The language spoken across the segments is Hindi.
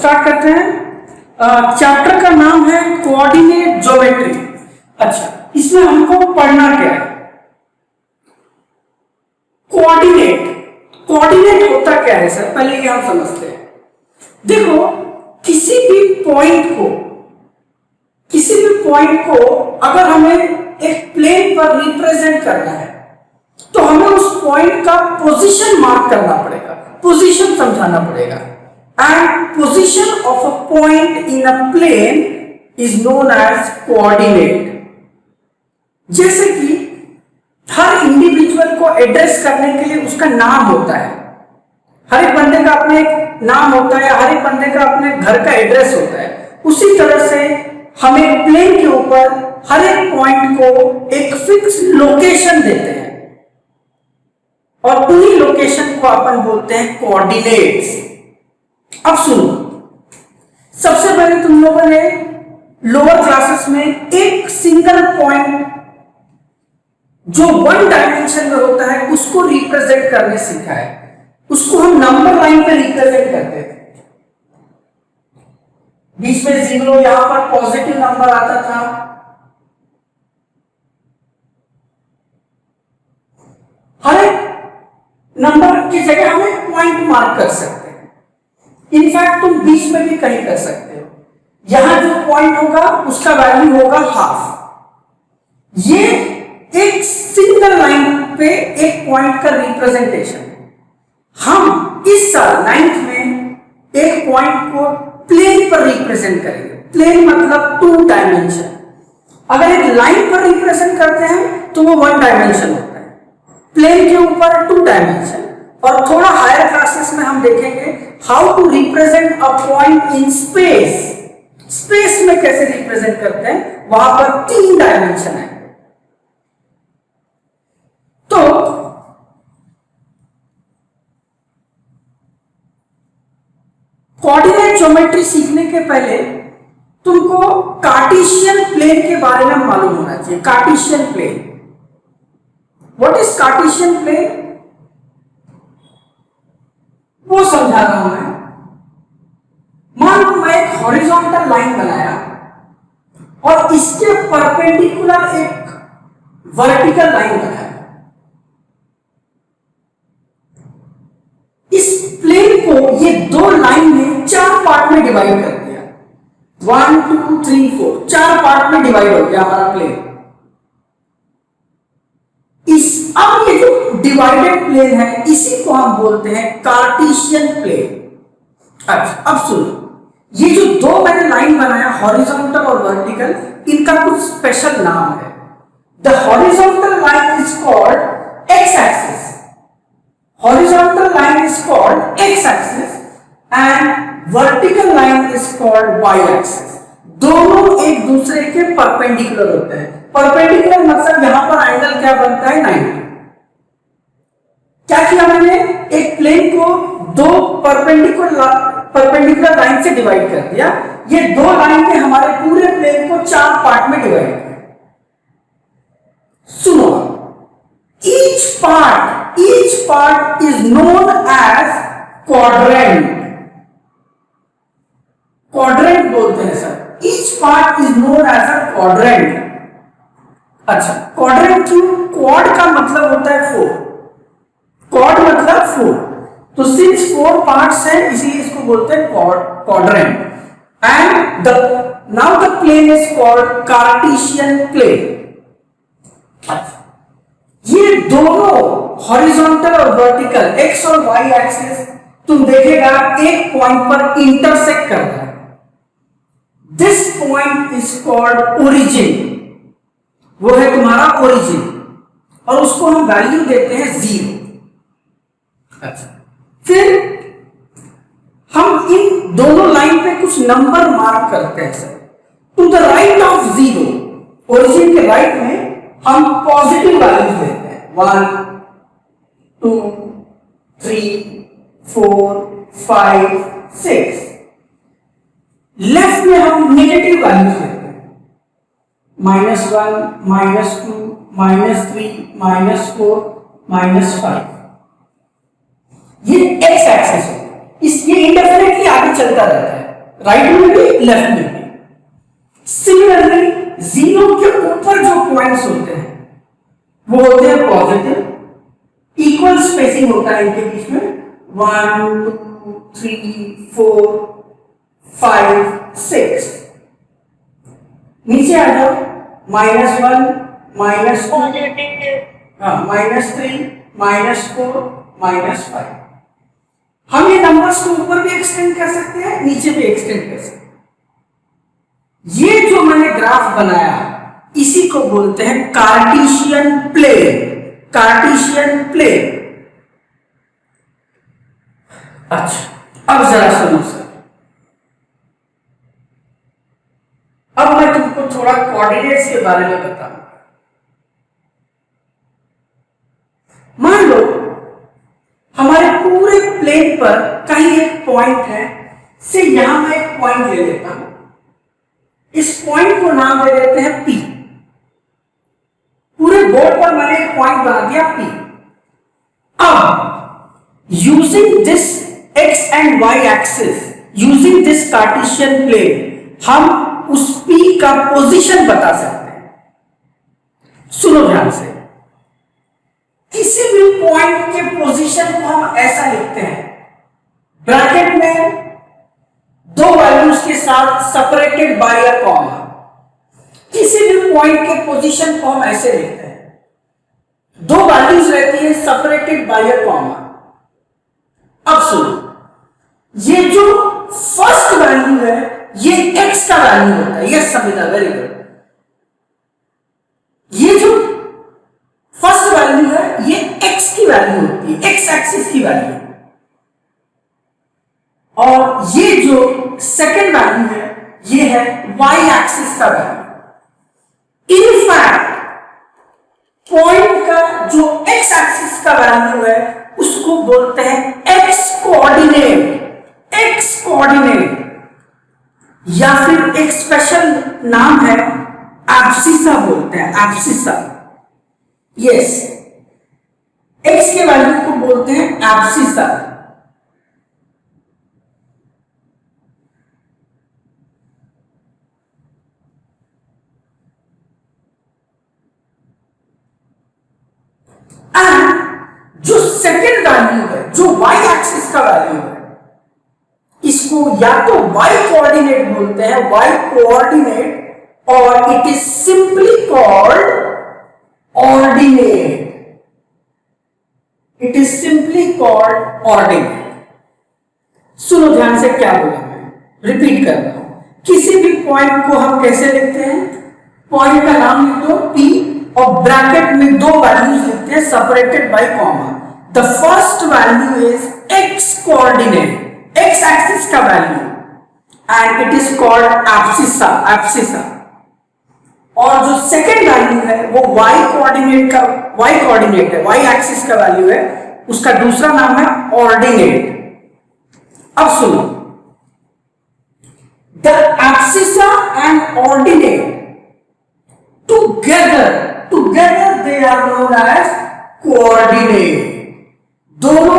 स्टार्ट करते हैं। चैप्टर का नाम है कोऑर्डिनेट ज्योमेट्री। अच्छा, इसमें हमको पढ़ना क्या है? कोऑर्डिनेट कोऑर्डिनेट होता क्या है सर, पहले ये हम समझते हैं। देखो, किसी भी पॉइंट को अगर हमें एक प्लेन पर रिप्रेजेंट करना है तो हमें उस पॉइंट का पोजीशन मार्क करना पड़ेगा, पोजीशन समझाना पड़ेगा। And position of a point in a plane is known as coordinate. जैसे कि हर इंडिविजुअल को एड्रेस करने के लिए उसका नाम होता है, हर एक बंदे का अपने नाम होता है, हर एक बंदे का अपने घर का एड्रेस होता है। उसी तरह से हमें प्लेन के ऊपर हर एक पॉइंट को एक फिक्स लोकेशन देते हैं और उन्हीं लोकेशन को अपन बोलते हैं कोऑर्डिनेट्स। अब सुनो, सबसे पहले तुम लोगों ने लोअर क्लासेस में एक सिंगल पॉइंट जो वन डायमेंशन में होता है उसको रिप्रेजेंट करने सीखा है। उसको हम नंबर लाइन पे रिप्रेजेंट करते थे। बीच में 0, यहां पर पॉजिटिव नंबर आता था। हर एक नंबर की जगह हम एक पॉइंट मार्क कर सकते हैं। इनफैक्ट तुम बीच में भी कहीं कर सकते हो। यहां जो पॉइंट होगा उसका वैल्यू होगा हाफ। ये एक सिंगल लाइन पे एक पॉइंट का रिप्रेजेंटेशन है। हम इस साल 9th में एक पॉइंट को प्लेन पर रिप्रेजेंट करेंगे। प्लेन मतलब 2 डायमेंशन। अगर एक लाइन पर रिप्रेजेंट करते हैं तो वो 1 डायमेंशन होता है, प्लेन के ऊपर 2 डायमेंशन। और थोड़ा हायर क्लासेस में हम देखेंगे how to represent a point in space. Space में कैसे रिप्रेजेंट करते हैं, वहां पर 3 डायमेंशन है। तो कोऑर्डिनेट ज्योमेट्री सीखने के पहले तुमको कार्टेशियन प्लेन के बारे में मालूम होना चाहिए। Cartesian plane, what is Cartesian plane, वो समझा रहा हूं मैं। मान लो मैं एक हॉरिजॉन्टल लाइन बनाया और इसके परपेंडिकुलर एक वर्टिकल लाइन बनाया। इस प्लेन को ये 2 लाइन में 4 पार्ट में डिवाइड कर दिया। 1 2 3 4 4 पार्ट में डिवाइड हो गया हमारा प्लेन। अब ये जो डिवाइडेड प्लेन है इसी को हम बोलते हैं कार्टेशियन प्लेन। अच्छा, अब सुनो, ये जो 2 मैंने लाइन बनाया हॉरिजॉन्टल और वर्टिकल, इनका कुछ स्पेशल नाम है। The horizontal line is called x axis. Horizontal line is called x-axis and vertical line is called y-axis। दोनों एक दूसरे के परपेंडिकुलर होते हैं। परपेंडिकुलर मतलब यहां पर एंगल क्या बनता है, 90। क्या किया मैंने, एक प्लेन को 2 परपेंडिकुलर लाइन से डिवाइड कर दिया। ये 2 लाइन ने हमारे पूरे प्लेन को 4 पार्ट में डिवाइड किया। सुनो, each part is known as quadrant। quadrant बोलते हैं sir, each part is known as a quadrant। अच्छा, quadrant क्यों? quad का मतलब होता है 4, quad मतलब 4, तो since 4 parts है इसलिए इसको बोलते हैं quadrant। and now the plane is called Cartesian plane। अच्छा, ये दोनों हॉरिजॉन्टल और वर्टिकल एक्स और वाई एक्सिस तुम देखेगा एक पॉइंट पर इंटरसेक्ट कर रहा है। This point is called origin. वो है तुम्हारा ओरिजिन और उसको हम वैल्यू देते हैं 0। अच्छा, फिर हम इन दोनों लाइन पे कुछ नंबर मार्क करते हैं sir. To the right of 0, origin के राइट में हम पॉजिटिव वैल्यूज देते हैं। 1 2 3 4 5 6। लेफ्ट में हम नेगेटिव वैल्यूज देते हैं। -1 -2 -3 -4 -5। ये एक्स एक्सिस है, ये इंडेफिनेटली आगे चलता रहता है। राइट में भी लेफ्ट में भी। सिमिलरली जीरो के ऊपर जो पॉइंट्स होते हैं वो होते हैं पॉजिटिव, इक्वल स्पेसिंग होता है इनके बीच में, 1 2 3 4 5 6। नीचे आ जाओ, -1 -2, -3 -4 -5। हम ये नंबर्स को ऊपर भी एक्सटेंड कर सकते हैं, नीचे भी एक्सटेंड कर सकते हैं। ये जो मैंने ग्राफ बनाया इसी को बोलते हैं कार्टेशियन प्लेन। Cartesian plane. अच्छा, अब जरा सुनो सर, अब मैं तुमको थोड़ा कोऑर्डिनेट्स के बारे में बताऊंगा। मान लो हमारे पूरे प्लेन पर कहीं एक पॉइंट है, से यहां मैं एक पॉइंट ले लेता हूं, इस पॉइंट को नाम दे देते हैं P। पूरे बोर्ड पर मैंने एक पॉइंट बना दिया P। अब using this x and y axis, using this Cartesian plane, हम उस P का पोजीशन बता सकते हैं। सुनो ध्यान से, किसी भी पॉइंट के पोजीशन को हम ऐसा लिखते हैं, ब्रैकेट में दो वैल्यूज के साथ सेपरेटेड बाय अ कॉमा। किसी भी पॉइंट के पोजीशन को हम ऐसे लिखते हैं, दो वैल्यूज रहती है सेपरेटेड बाय अ कॉमा। अब सुनो, ये जो फर्स्ट वैल्यू है ये x का वैल्यू होता है। Yes Samita, very good. ये जो फर्स्ट वैल्यू है ये x की वैल्यू होती है, x एक्सिस की वैल्यू। और ये जो सेकेंड वैल्यू है ये है y एक्सिस का वैल्यू। इनफैक्ट पॉइंट का जो x एक्सिस का वैल्यू है उसको बोलते हैं x कोऑर्डिनेट। x कोऑर्डिनेट या फिर एक स्पेशल नाम है एब्सिसा बोलते हैं, एब्सिसा। यस, x के वैल्यू को बोलते हैं एब्सिसा। एंड जो सेकेंड वैल्यू है, जो y एक्सिस का वैल्यू है, इसको या तो y कोऑर्डिनेट बोलते हैं, y कोऑर्डिनेट, और it is simply called ordinate. It is simply called ordinate. सुनो ध्यान से क्या बोला मैं, रिपीट कर रहा हूं। किसी भी पॉइंट को हम कैसे लिखते हैं, पॉइंट का नाम लिख दो P और ब्रैकेट में दो वैल्यूज लिखते हैं separated by comma. The first value is x coordinate, x axis का value, and it is called abscissa, abscissa. और जो सेकेंड वैल्यू है वो y कोऑर्डिनेट का, y कोऑर्डिनेट है, y एक्सिस का वैल्यू है, उसका दूसरा नाम है ऑर्डिनेट। अब सुनो, the abscissa and ordinate together they are known as coordinate. दोनों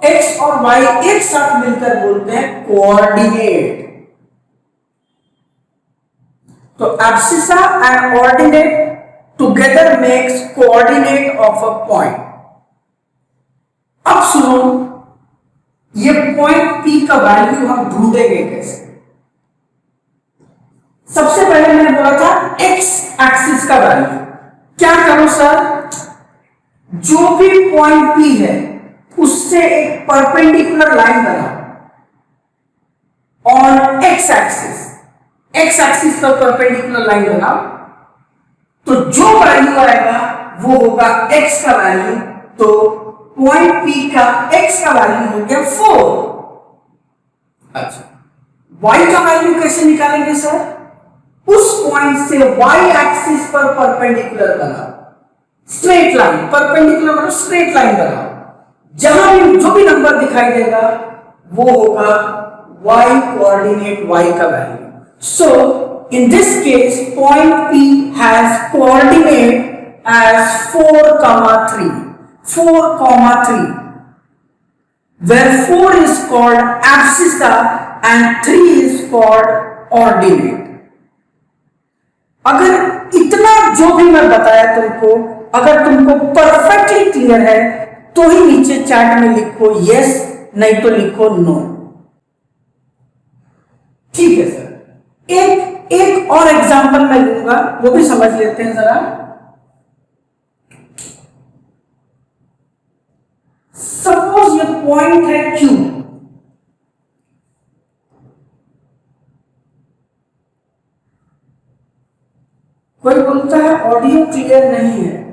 x और y एक साथ मिलकर बोलते हैं कोऑर्डिनेट। तो abscissa and ordinate together makes coordinate of a point. अब सुनो, ये पॉइंट P का वैल्यू हम ढूंढेंगे कैसे। सबसे पहले मैंने बोला था x एक्सिस का वैल्यू। क्या करो सर, जो भी पॉइंट P है उससे एक परपेंडिकुलर लाइन बनाओ on x axis. x axis पर परपेंडिकुलर लाइन बनाओ, तो जो वैल्यू आएगा वो होगा x का वैल्यू। तो पॉइंट P का x का वैल्यू हो गया 4। अच्छा, y का वैल्यू कैसे निकालेंगे सर, उस पॉइंट से y एक्सिस पर परपेंडिकुलर बनाओ, स्ट्रेट लाइन, परपेंडिकुलर मतलब स्ट्रेट लाइन बनाओ। जहां भी जो भी नंबर दिखाई देगा वो होगा y कोऑर्डिनेट, y का value. So in this case point P has coordinate as 4,3, 4,3, where 4 is called abscissa and 3 is called ordinate. अगर इतना जो भी मैं बताया तुमको, अगर तुमको परफेक्टली क्लियर है तो ही नीचे चैट में लिखो यस, नहीं तो लिखो नो। ठीक है सर, एक और एग्जांपल मैं लूंगा, वो भी समझ लेते हैं जरा। सपोज ये पॉइंट है Q, कोई बोलता है ऑडियो क्लियर नहीं है।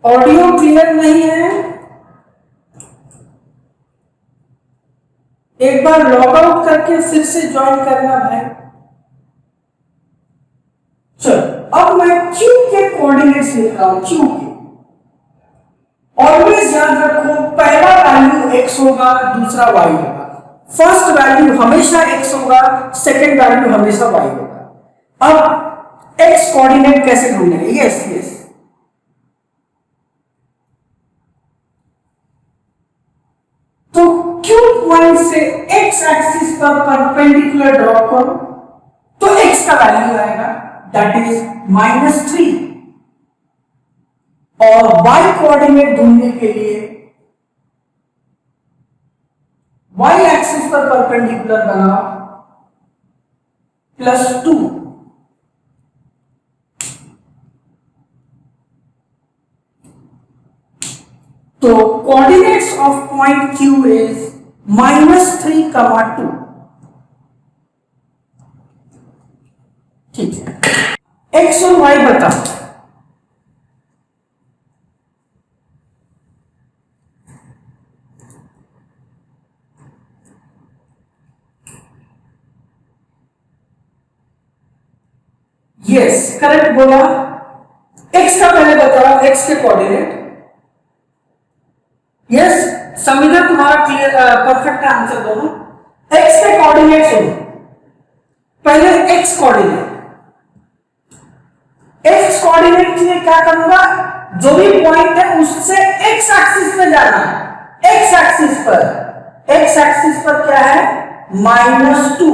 ऑडियो क्लियर नहीं है, एक बार लॉग आउट करके फिर से ज्वाइन करना भाई। चलो, अब मैं Q के कोऑर्डिनेट्स लिख रहा हूं, Q के। ऑलवेज याद रखो, पहला वैल्यू x होगा, दूसरा y होगा। फर्स्ट वैल्यू हमेशा x होगा, सेकंड वैल्यू हमेशा y होगा। अब x कोऑर्डिनेट कैसे ढूंढेंगे? यस यस, तो Q पॉइंट से x एक्सिस पर परपेंडिकुलर ड्रॉ करो तो x का वैल्यू आएगा, दैट इज -3। और y कोऑर्डिनेट ढूंढने के लिए y एक्सिस पर परपेंडिकुलर बनाओ, +2। तो coordinates of point Q is -3, 2। ठीक है, x और y बताओ। यस, करेक्ट बोला। x का पहले बताओ, x के कोऑर्डिनेट। यस, संविदा तुम्हारा क्लियर, परफेक्ट आंसर दोनों। x के कोऑर्डिनेट सुनो, पहले x कोऑर्डिनेट। x कोऑर्डिनेट के लिए क्या करूंगा, जो भी पॉइंट है उससे x एक्सिस पे जाना है। x एक्सिस पर क्या है, -2।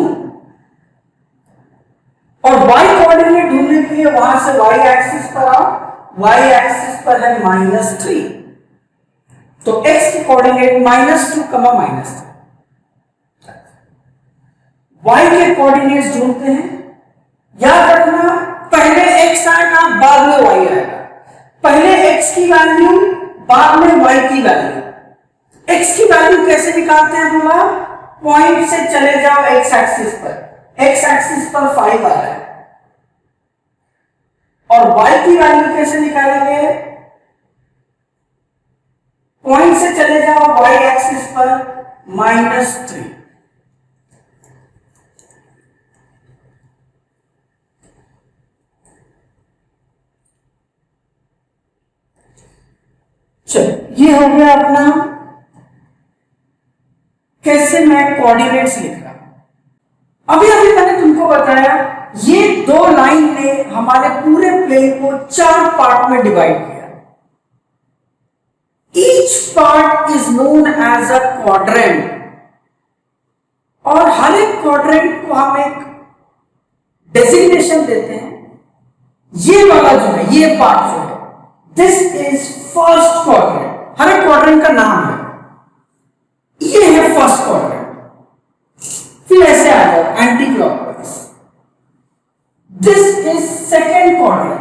और y कोऑर्डिनेट ढूंढने के लिए वहां से y एक्सिस पर आओ, y एक्सिस पर है -3, तो x के कोऑर्डिनेट -2, -3। y के कोऑर्डिनेट्स ढूंढते हैं। याद रखना, पहले x आएगा, बाद में y आएगा। पहले x की वैल्यू, बाद में y की वैल्यू। x की वैल्यू कैसे निकालते हैं बोला, पॉइंट से चले जाओ x एक्सिस पर, x एक्सिस पर 5 आ रहा है। और y की वैल्यू कैसे निकालेंगे, पॉइंट से चले जाओ y एक्सिस पर, -3। चलो, ये हो गया अपना कैसे मैं कोऑर्डिनेट्स लिख रहा हूं। अभी अभी मैंने तुमको बताया, ये 2 लाइन ने हमारे पूरे प्लेन को 4 पार्ट में डिवाइड किया। Each part is known as a quadrant, और हर एक क्वाड्रेंट को हम एक डेजिग्नेशन देते हैं। ये वाला जो है, ये पार्ट जो है, दिस इज फर्स्ट क्वाड्रेंट। हर एक क्वाड्रेंट का नाम है, ये है फर्स्ट क्वाड्रेंट। फिर ऐसे आ जाओ anti clockwise, this is second quadrant.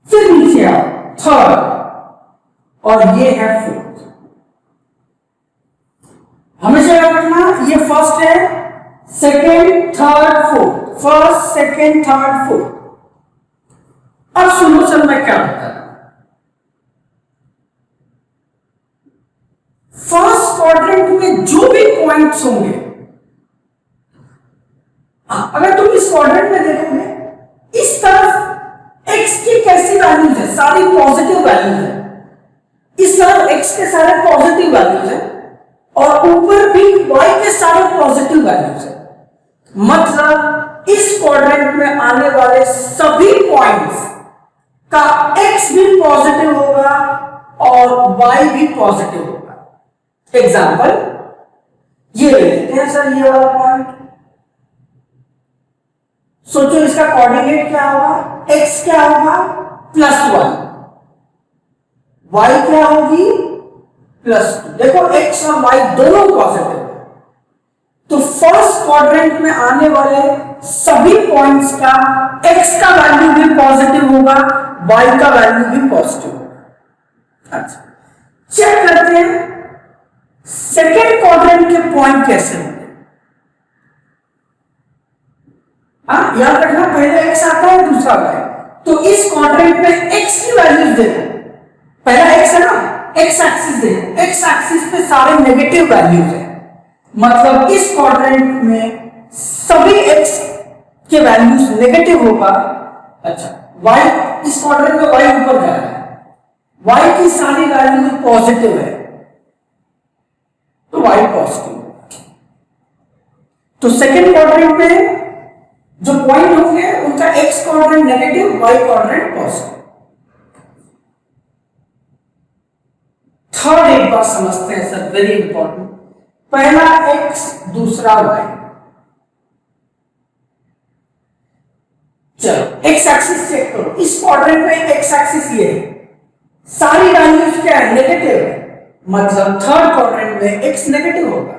फिर नीचे आओ, थर्ड, और ये है फोर्थ। हमेशा याद रखना, ये फर्स्ट है, second, third, fourth, first, second, third, fourth. अब सुनो सर, मैं क्या बता रहा हूं। फर्स्ट क्वाड्रेंट में जो भी पॉइंट्स होंगे, अगर तुम इस क्वाड्रेंट में देखोगे, इस तरफ x की कैसी वैल्यूज है, सारी पॉजिटिव वैल्यूज है। इस तरफ x के सारे पॉजिटिव वैल्यूज है, और ऊपर भी y के सारे पॉजिटिव वैल्यूज है। मतलब इस क्वाड्रेंट में आने वाले सभी पॉइंट्स का x भी पॉजिटिव होगा और y भी पॉजिटिव होगा। एग्जाम्पल ये ले लेते हैं सर, ये वाला पॉइंट। सोचो इसका कोऑर्डिनेट क्या होगा, x क्या होगा +1, y क्या होगी +2। देखो x और y दोनों पॉजिटिव है, तो फर्स्ट क्वाड्रेंट में आने वाले सभी पॉइंट्स का x का वैल्यू भी पॉजिटिव होगा, y का वैल्यू भी पॉजिटिव होगा। अच्छा, चेक करते हैं सेकेंड क्वाड्रेंट के पॉइंट कैसे होंगे। हाँ, याद रखना पहले x आता है दूसरा y, तो इस क्वाड्रेंट में x की वैल्यूज देखो, पहला x है ना, x एक्सिस देखो, x एक्सिस पे सारे नेगेटिव वैल्यूज हैं, मतलब इस क्वाड्रेंट में सभी x के वैल्यूज नेगेटिव होगा। अच्छा, y, इस क्वाड्रेंट में y ऊपर जा रहा है, y की सारी वैल्यूज पॉजिटिव है, तो y पॉजिटिव। तो सेकेंड क्वाड्रेंट में जो पॉइंट होंगे उनका x quadrant negative, y quadrant positive. Third एक बार समझते हैं सर, वेरी इंपॉर्टेंट, पहला x दूसरा y। चलो x एक्सिस चेक करो, इस क्वाड्रेंट में x एक्सिस ये है, सारी वैल्यूज क्या है नेगेटिव है, मतलब थर्ड क्वाड्रेंट में x नेगेटिव होगा।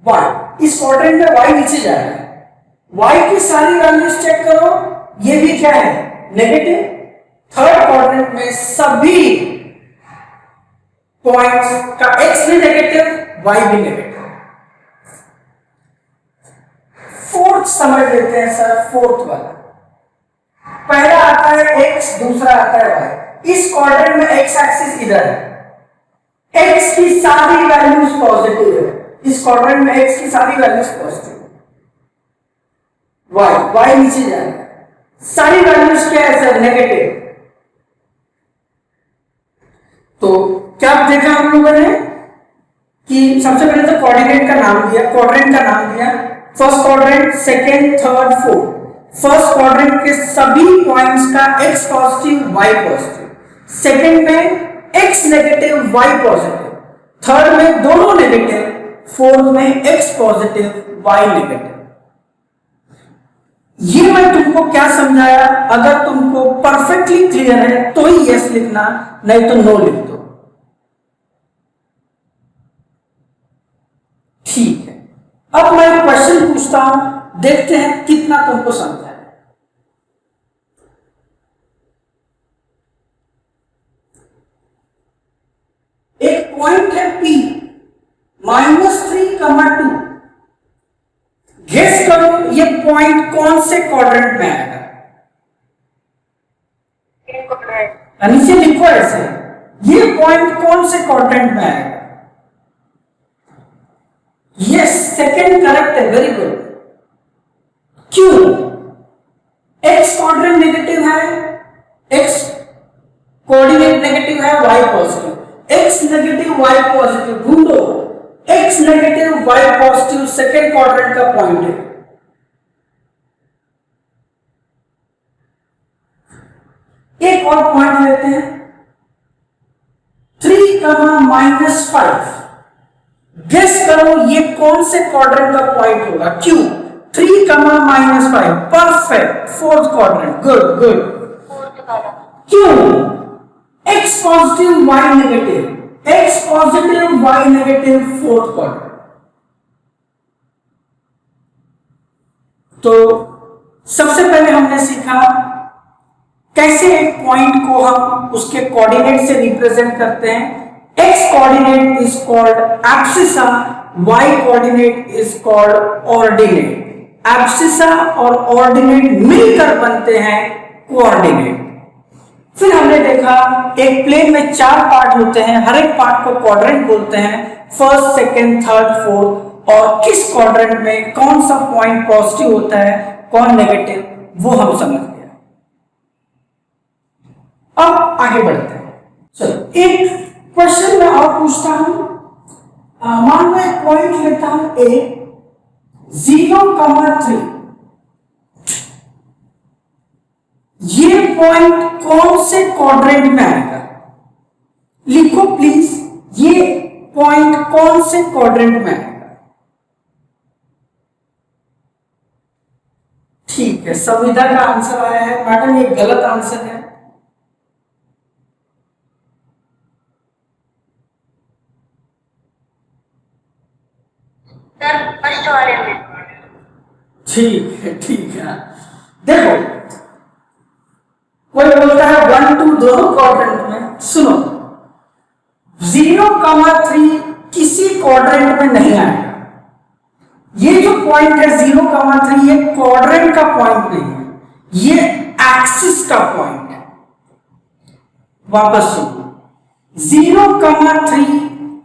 y, इस क्वाड्रेंट में y नीचे जा रहा है, y की सारी वैल्यूज चेक करो, ये भी क्या है नेगेटिव, थर्ड क्वाड्रेंट में सभी पॉइंट्स का x भी नेगेटिव, y भी नेगेटिव। फोर्थ समझ लेते हैं सर, फोर्थ वाला, पहला आता है x दूसरा आता है y, इस क्वाड्रेंट में x एक्सिस इधर है, x की सारी वैल्यूज पॉजिटिव है, इस क्वाड्रेंट में x की सारी वैल्यूज पॉजिटिव, y नीचे जा रहा है, सारी वैल्यूज क्या है सर नेगेटिव। तो क्या देखा हम लोगों ने कि सबसे पहले तो कोऑर्डिनेट का नाम दिया, क्वाड्रेंट का नाम दिया, first quadrant, second, third, fourth. First quadrant के सभी पॉइंट्स का x positive, y positive, second में x negative, y positive, third में दोनों नेगेटिव, फोर्थ में x पॉजिटिव, y नेगेटिव। ये मैं तुमको क्या समझाया, अगर तुमको परफेक्टली क्लियर है तो ही यस लिखना, नहीं तो नो लिख दो। ठीक है, अब मैं क्वेश्चन पूछता हूं, देखते हैं कितना तुमको समझा है। एक पॉइंट है P -3, 2, गेस करो ये पॉइंट कौन से क्वाड्रेंट में आएगा। नीचे लिखो ऐसे, ये पॉइंट कौन से क्वाड्रेंट में आएगा। यस, सेकंड करेक्ट है, वेरी गुड। क्यों? x क्वाड्रेंट नेगेटिव है, x कोऑर्डिनेट नेगेटिव है, y positive, x negative y positive, ढूंढो x negative y positive second quadrant का पॉइंट है। एक और पॉइंट लेते हैं 3, -5, गेस करो ये कौन से क्वाड्रेंट का पॉइंट होगा। क्यों? 3, -5, perfect, fourth quadrant, good good. क्यों? x positive y negative, x positive y negative, fourth quadrant. तो सबसे पहले हमने सीखा कैसे एक पॉइंट को हम उसके कोऑर्डिनेट से रिप्रेजेंट करते हैं। x coordinate is called abscissa, y coordinate is called ordinate. Abscissa और ऑर्डिनेट मिलकर बनते हैं कोऑर्डिनेट। फिर हमने देखा एक प्लेन में 4 पार्ट होते हैं, हर एक पार्ट को क्वाड्रेंट बोलते हैं, फर्स्ट, सेकंड, थर्ड, फोर्थ, और किस क्वाड्रेंट में कौन सा पॉइंट पॉजिटिव होता है, कौन नेगेटिव, वो हम समझ गए। अब आगे बढ़ते हैं। चलो एक क्वेश्चन मैं और पूछता हूं, मान लो एक पॉइंट लेता हूं A 0,3, ये पॉइंट कौन से क्वाड्रेंट में आएगा। लिखो प्लीज, ये पॉइंट कौन से क्वाड्रेंट में आएगा? ठीक है, संविदा का आंसर आया है। मैडम ये गलत आंसर है। सर फर्स्ट वाले में। ठीक है। देखो, कोई बोलता है 1 2 दोनों क्वाड्रेंट में। सुनो, 0,3 किसी क्वाड्रेंट में नहीं आएगा। ये जो पॉइंट है 0,3, ये क्वाड्रेंट का पॉइंट नहीं है, ये एक्सिस का पॉइंट है। वापस सुनो, 0,3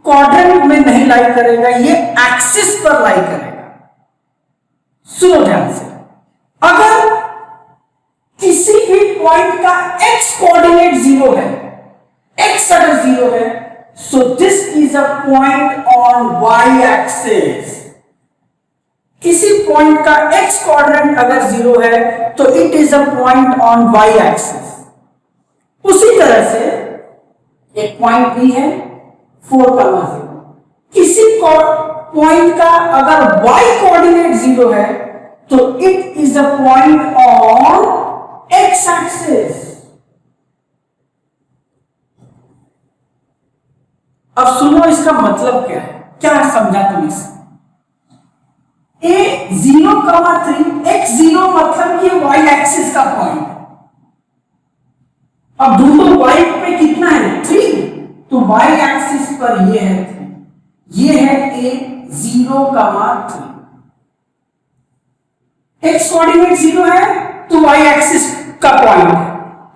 क्वाड्रेंट में नहीं लाई करेगा, ये एक्सिस पर लाई करेगा। सुनो ध्यान से, अगर किसी भी पॉइंट का x कोऑर्डिनेट 0 है, x अगर 0 है, so this is a point on y axis. किसी पॉइंट का x कोऑर्डिनेट अगर 0 है तो it is a point on y axis. उसी तरह से एक पॉइंट भी है 4,0। किसी पॉइंट का अगर y कोऑर्डिनेट 0 है तो it is a point on x axis. अब सुनो, इसका मतलब क्या है, क्या समझा तुम इसे? ए 0,3 x0 मतलब ये y एक्सिस का पॉइंट। अब ढूंढो y पे कितना है, 3, तो y एक्सिस पर ये है 3, ये है a 0,3। x कोऑर्डिनेट 0 है तो y एक्सिस का पॉइंट है।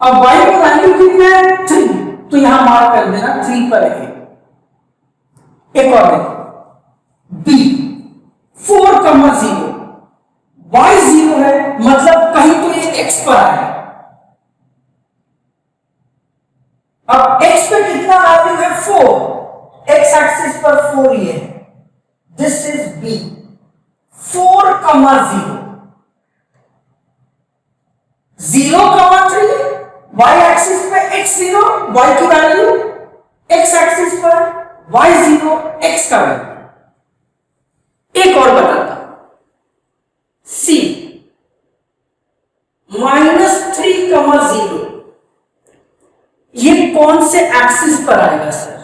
अब y का वैल्यू कितना है, 3, तो यहां मार्क कर देना 3 पर है। एक और देखो, b 4,0, y 0 है मतलब कहीं तो ये x पर आएगा। अब x पे कितना वैल्यू है, 4, x एक्सिस पर 4 ये है, this is b 4,0, 0,3, y axis पे x0, y की वैल्यू, x एक्सिस पर y0, x का वैल्यू। एक और बताता, c -3,0, ये कौन से एक्सिस पर आएगा सर?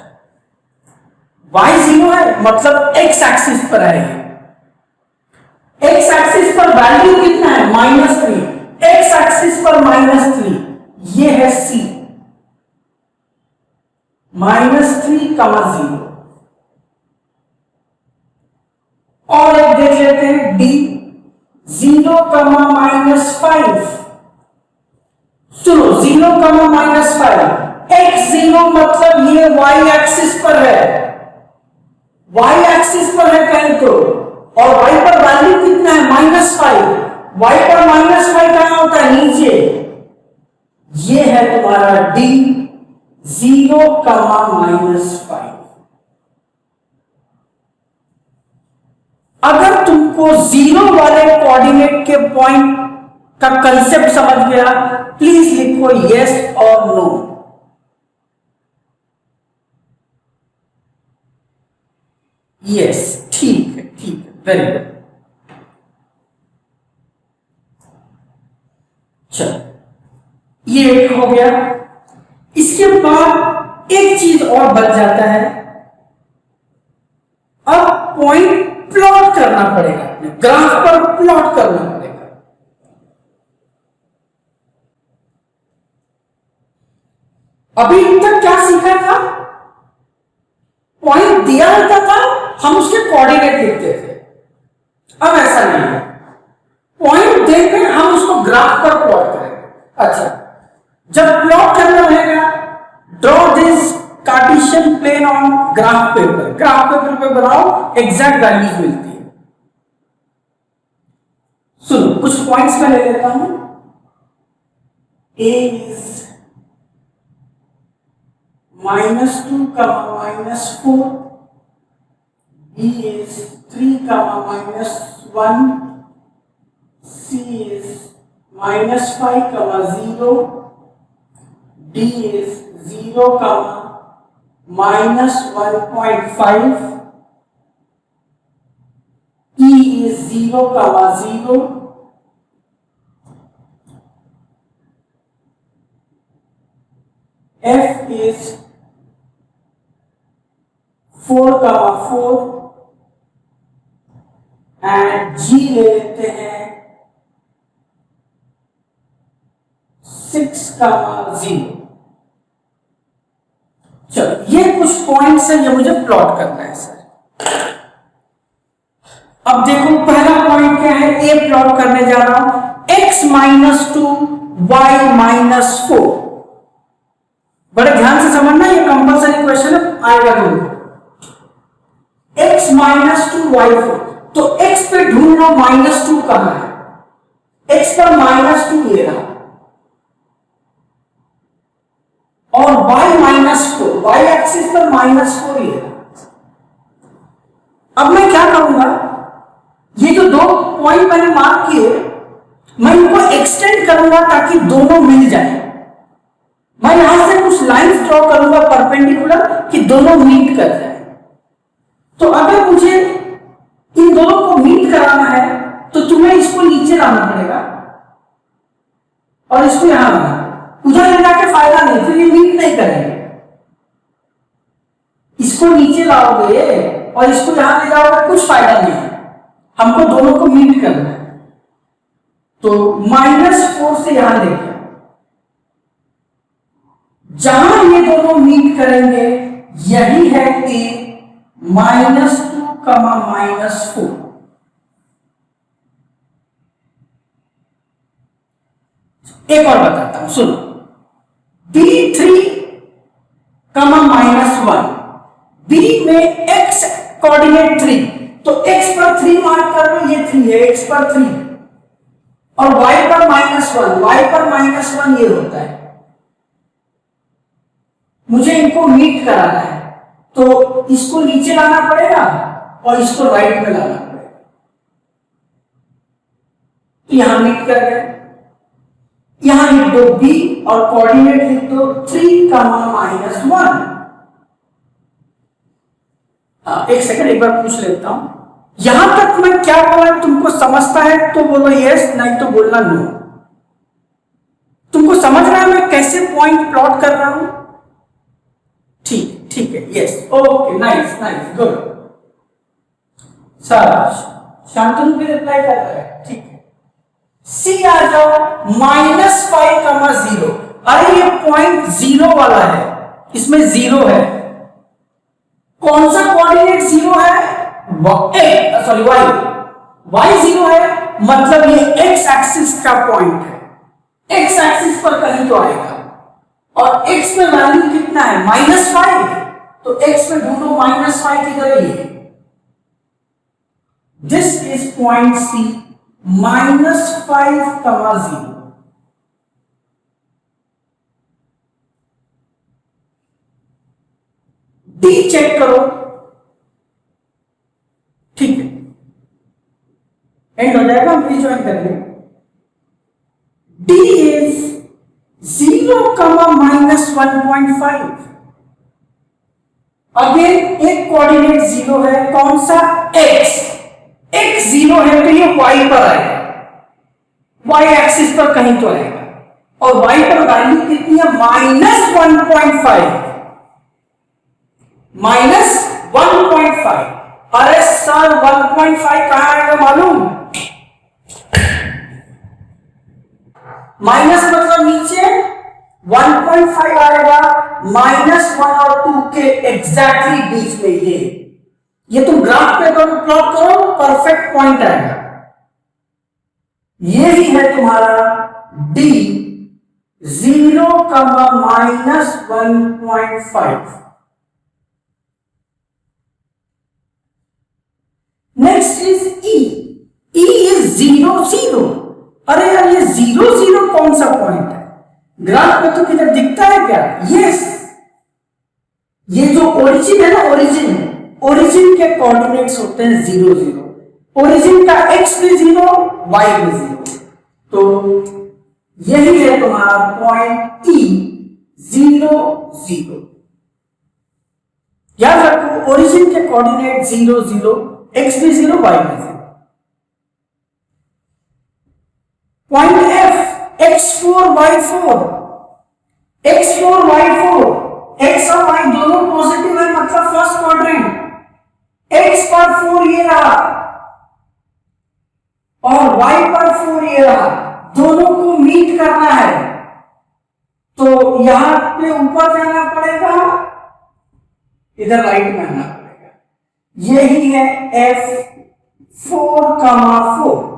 y0 है मतलब x एक्सिस पर आएगी। x एक्सिस पर वैल्यू कितना है, -3, x एक्सिस पर -3, ये है c -3,0। और एक देख लेते हैं d 0,-5। सुनो, 0,-5, x0 मतलब ये y एक्सिस पर है, y एक्सिस पर है कहीं तो, और y पर वैल्यू कितना है, -5। y पर -5 कहां होता है, नीचे। ये है तुम्हारा d 0,-5। अगर तुमको 0 वाले कोऑर्डिनेट के पॉइंट का कंसेप्ट समझ गया, प्लीज लिखो यस और नो। यस, ठीक है, वेरी गुड। चलो, ये एक हो गया। इसके बाद एक चीज और बच जाता है, अब पॉइंट प्लॉट करना पड़ेगा, अपने ग्राफ पर प्लॉट करना पड़ेगा। अभी तक क्या सीखा था, पॉइंट दिया होता था, हम उसके कोऑर्डिनेट लिखते थे। अब ऐसा नहीं है, पॉइंट देकर हम उसको ग्राफ पर प्लॉट करेंगे। अच्छा, जब प्लॉट करना रहेगा, draw this Cartesian plane on graph paper. Graph paper पे बनाओ, एग्जैक्ट वैल्यूज मिलती है। सुनो, कुछ पॉइंट्स में ले लेता हूं। ए is -2, -4, b is 3, -1, c is -5, 0, d is 0, -1.5, E is 0, 0, F is 4, 4 and G ले लेते हैं 6, 0। चलो ये कुछ पॉइंट्स हैं, ये मुझे प्लॉट करना है सर। अब देखो पहला पॉइंट क्या है, ए प्लॉट करने जा रहा हूं, x -2 y -4। बड़े ध्यान से समझना, ये कंपल्सरी क्वेश्चन आएगा तुमको। x -2 y 4, तो x पे ढूंढ लो -2 कहां है, x पर -2 ये रहा, और y -4, y एक्सिस पर -4 ये रहा। अब मैं क्या करूंगा, ये जो दो पॉइंट मैंने मार्क किए, मैं इनको एक्सटेंड करूंगा ताकि दोनों मिल जाए। मैं यहां से कुछ लाइंस ड्रॉ करूंगा परपेंडिकुलर कि दोनों मीट कर जाए। तो अगर मुझे इन दोनों को मीट कराना है तो तुम्हें इसको नीचे लाना पड़ेगा और इसको यहां लाना, उधर ले जाके फायदा नहीं, फिर ये मीट नहीं करेंगे। इसको नीचे लाओगे और इसको यहां ले जाओगे, कुछ फायदा नहीं है, हमको दोनों को मीट करना है। तो -4 से यहां लेके जहां ये दोनों मीट करेंगे यही है A -2, -4। एक और बताता हूं, सुनो, B3, -1, B में x कोऑर्डिनेट 3, तो x पर 3 मार्क कर लो, ये 3 है, x पर 3, और y पर -1, y पर -1 ये होता है। मुझे इनको मीट कराना है, तो इसको नीचे लाना पड़ेगा और इसको राइट में लाना पड़ेगा। तो यहां मीट कर गए, यहां लिख दो b और कोऑर्डिनेट लिख दो 3, -1। एक सेकंड, एक बार पूछ लेता हूं, यहां तक मैं क्या बोला तुमको समझता है तो बोलो यस, नहीं तो बोलना नो। तुमको समझ रहा है मैं कैसे पॉइंट प्लॉट कर रहा हूं? ठीक है, यस, ओके, नाइस, गुड। शाबाश, शांतनु भी रिप्लाई कर रहा है, ठीक है। सी आ जाओ, -5, 0। अरे ये पॉइंट 0 वाला है, इसमें 0 है। कौन सा कोऑर्डिनेट 0 है? सॉरी y 0 है, मतलब ये x एक्सिस का पॉइंट है, x एक्सिस पर कहीं तो आएगा, और x में वैल्यू कितना है, -5, तो x में ढूंढो -5 किधर है, this is point C, -5, 0। D check करो, ठीक है, एंड हो जाएगा, हम रिजॉइन करेंगे। D is 0, -1.5। अगेन एक कोऑर्डिनेट 0 है, कौन सा, x 0 है तो ये y पर आएगा, y एक्सिस पर कहीं तो आएगा, और y पर वैल्यू कितनी है, -1.5, -1.5। अरे सर 1.5 कहां आएगा मालूम, माइनस मतलब नीचे, 1.5 आएगा -1 और 2 के एग्जैक्टली बीच में। ये तुम ग्राफ पे करो, प्लॉट करो, परफेक्ट पॉइंट आएगा। ये ही है तुम्हारा D 0, -1.5। Next is E is 0, 0। अरे यार ये 0, 0 कौन सा पॉइंट है, ग्राफ पे तो किधर दिखता है क्या, यस, ये जो ओरिजिन है ना, ओरिजिन के कोऑर्डिनेट्स होते हैं 0, 0। ओरिजिन का x भी 0, y भी 0, तो यही है तुम्हारा पॉइंट E 0, 0। याद रखो ओरिजिन के कोऑर्डिनेट 0 0, x भी 0 y भी 0। Point F x4 y4, x4 y4, x और y दोनों पॉजिटिव है मतलब फर्स्ट क्वाड्रेंट। x पर 4 ये रहा और y पर 4 ये रहा, दोनों को मीट करना है तो यहां पे ऊपर जाना पड़ेगा, इधर राइट में आना पड़ेगा। यही है F4,4।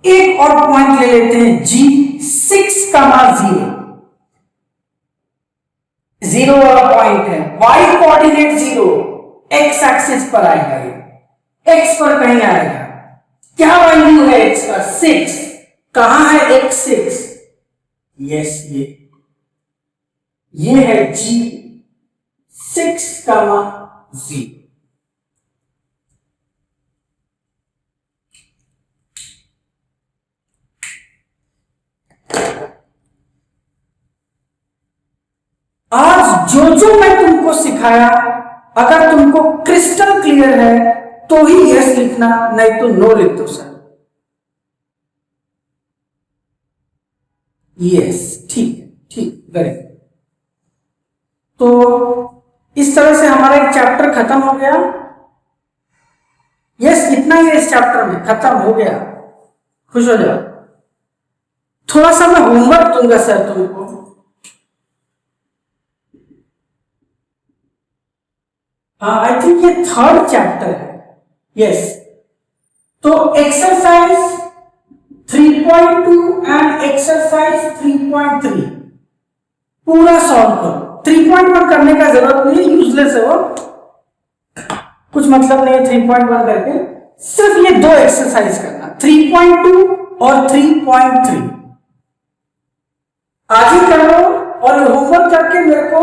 एक और पॉइंट ले लेते हैं G6,0। 0 वाला पॉइंट है, y कोऑर्डिनेट 0, x एक्सिस पर आएगा, ये x पर कहीं आएगा। क्या वैल्यू है x का? 6। कहां है x 6? यस ये है G6,0। आज जो मैं तुमको सिखाया अगर तुमको क्रिस्टल क्लियर है तो ही यस लिखना, नहीं तो नो लिख दो सर। यस ठीक वेरी गुड। तो इस तरह से हमारा एक चैप्टर खत्म हो गया। यस इतना ही इस चैप्टर में खत्म हो गया, खुश हो जाओ। थोड़ा सा मैं होमवर्क दूंगा सर तुमको। आई थिंक ये 3rd चैप्टर है। यस तो एक्सरसाइज 3.2 एंड एक्सरसाइज 3.3 पूरा सॉल्व करो। 3.1 करने का जरूरत नहीं, यूजलेस है वो, कुछ मतलब नहीं है 3.1 करके। सिर्फ ये 2 एक्सरसाइज करना, 3.2 और 3.3 आज ही कर लो और होमवर्क करके मेरे को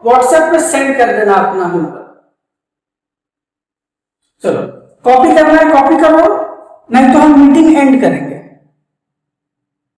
व्हाट्सएप पे सेंड कर देना अपना होमवर्क। चलो कॉपी करना है कॉपी करो, नहीं तो हम मीटिंग एंड करेंगे।